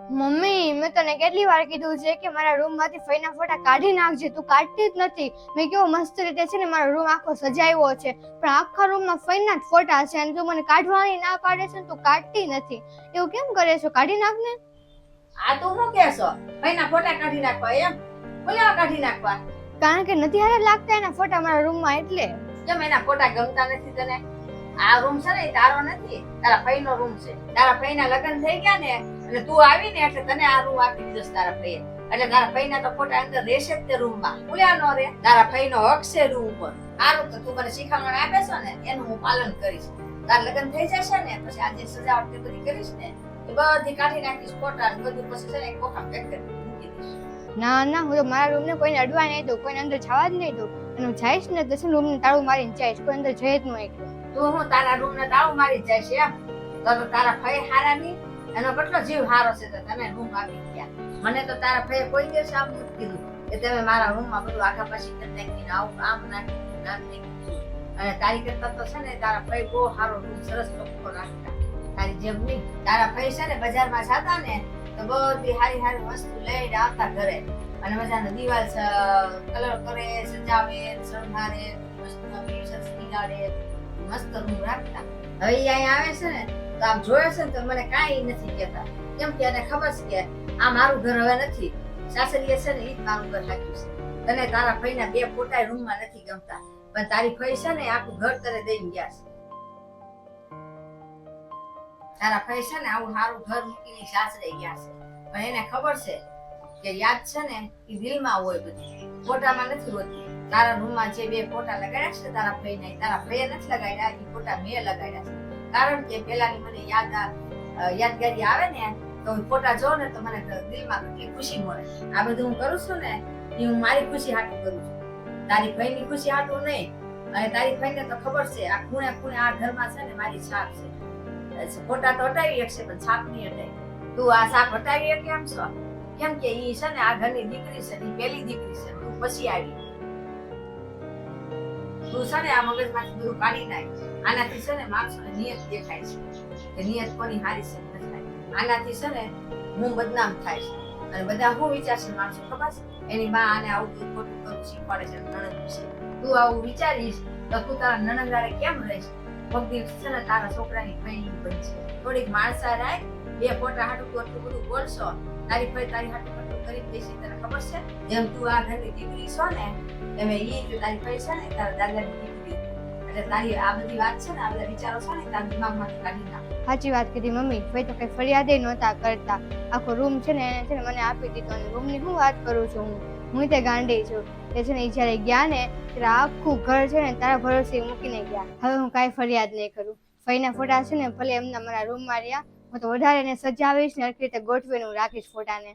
Mummy મેં તને કેટલી વાર કીધું છે કે મારા રૂમ માંથી ફઈના ફોટા કાઢી નાખજે, તું કાઢતી જ નથી. મેં કેવો મસ્ત રીતે છે ને મારો રૂમ આખો સજાવ્યો છે, પણ આખા રૂમમાં ફઈના જ ફોટા છે અને તું મને કાઢવાની ના પાડે છે ને તું કાઢતી નથી. એવું કેમ કરે છો? કાઢી નાખ ને. આ તું શું કહેશો? ફઈના ફોટા કાઢી નાખવા એમ? બોલ્યા કાઢી નાખવા? કારણ કે નથી હારે લાગતા એના ફોટા મારા રૂમમાં, એટલે. કેમ એના ફોટા ગમતા નથી તને? આ રૂમ છે ને એ તારો નથી, તારા ફઈનો રૂમ છે. તારા ફઈના લગ્ન થઈ ગયા ને એટલે તું આવી ને એટલે તને આ રૂમ આપી દીધો તારા ફઈએ. એટલે તારા ફઈના તો ફોટા અંદર રહેશે જ તે રૂમમાં. ભૂલ્યા નો રે. તારા ફઈનો હક છે રૂમ ઉપર. સારું તો તું મને શીખામણ આપે છો ને એનું હું પાલન કરીશ. તારા લગ્ન થઈ જશે ને પછી આજે સજાવટ તે બધી કરીશ ને એ બધી કાઢી નાખીશ ફોટા ને બધું, પછી છે ને એક કોખા પેક કરી મૂકી દઈશ. ના ના, હું તો મારા રૂમને કોઈને અડવા નહીં દઉં, કોઈને અંદર જવા જ નહીં દઉં. અને હું જઈશ ને તો છે ને રૂમને તાળું મારીને જઈશ, કોઈ અંદર જઈ જ નહીં એકલું. તું હું તારા રૂમ ને તાળું મારી જાય છે એમ? તો તારા ફઈ હારા નહીં? એનો કેટલો જીવ હારો છે તો તમે રૂમ આપી ગયા. મને તો તારા ફઈએ કોઈ દિવસ આમ નથી કીધું કે તમે મારા રૂમમાં બધું આગા પાછી કરી નાખીને આવું આમ નાખી નામ નહીં કીધું. અને તારી કરતા તો છે ને તારા ફઈ બહુ સારો રૂમ સરસ ચોખ્ખો રાખતા. તારી જેમ નહીં. તારા ફઈ છે ને બજારમાં જતા ને તો બધી હારી હારી વસ્તુ લઈને આવતા ઘરે અને મજાનો દિવાલ કલર કરે, સજાવે, શણગારે, વસ્તુનો પીસર સીગાડે, મસ્ત રૂમ રાખતા. હવે અહીંયા આવે છે ને તો આમ જોયે છે ને તો મને કાંઈ નથી કહેતા. કેમ કે એને ખબર છે કે આ મારું ઘર હવે નથી, સાસરીએ છે ને ઈ જ મારું ઘર રાખ્યું છે. તને તારા ફઈના બે ફોટા રૂમમાં નથી ગમતા, પણ તારી ફઈ છે ને આખું ઘર તને દઈને ગયા છે. તારા ફઈ છે ને આવું સારું ઘર મૂકીને સાસરે ગયા છે, પણ એને ખબર છે કે યાદ છે ને એ દિલમાં હોય, બધી ફોટામાં નથી હોતી. તારા રૂમમાં જે બે ફોટા લગાડ્યા છે તારા ફઈના, તારા ફઈએ નથી લગાડ્યા, એ ફોટા મેં લગાડ્યા છે. કારણ કે પેલાની મને યાદગારી આવે ને તો ફોટા જોઉં ને તો મને દિલમાં કેટલી ખુશી મળે. આ બધું હું કરું છું ને એ હું મારી ખુશી હાટું કરું છું, તારી ફઈની ખુશી હાટું નહીં. અને તારી ફઈને તો ખબર છે આ ખૂણે ખૂણે આ ઘરમાં છે ને મારી છાપ છે. ફોટા તો હટાવી શકશે પણ છાપ નહીં હટાવી. તું આ છાપ હટાવી કેમ છો? કેમ કે ઈ છે ને આ ઘરની દીકરી છે, ઈ પહેલી દીકરી છે, તું પછી આવી. તું છે ને આ મગજમાંથી બધું કાઢી નાખ. આનાથી છે ને માણસોને નિયત દેખાય છે કે નિયત કોની હારી છે નથી. આનાથી છે ને હું બદનામ થાય છે અને બધા શું વિચારશે માણસો ખબર છે? એની માં આને આવું બધું ખોટું કરવું શીખવાડે છે નણંદ વિશે. તું આવું વિચારીશ તો તું તારા નણંદારે કેમ રહીશ? પગદી છે ને તારા છોકરાની ફઈ બનશે. થોડીક માણસા રાખ, બે ફોટા હાટું તું એટલું બધું બોલશો, તારી ફઈ તારી હાટું બધું કરી દેશે. તને ખબર છે જેમ તું આ ઘરની દીકરી છો ને એમ ઈ જો તારી ફઈ છે ને તારા દાદાની દીકરી. એટલે તારી આ બધી વાત છે ને આ બધા વિચારો છે ને તારા દિમાગમાંથી કાઢી નાખ. સાચી વાત કીધી મમ્મી. ફઈ તો કઈ ફરિયાદે નહોતા કરતા, આખો રૂમ છે ને એને છે ને મને આપી દીધો. અને રૂમની શું વાત કરું છું હું તે ગાંડી છું. એ છે ને ઈ જ્યારે ગયા ને ત્યારે આખું ઘર છે ને તારા ભરોસે મૂકીને ગયા. હવે હું કાંઈ ફરિયાદ નહીં કરું. ફઈના ફોટા છે ને ભલે એમના મારા રૂમમાં રહ્યા, હું તો વધારે એને સજાવીશ ને હરખી રીતે ગોઠવીને હું રાખીશ ફોટાને.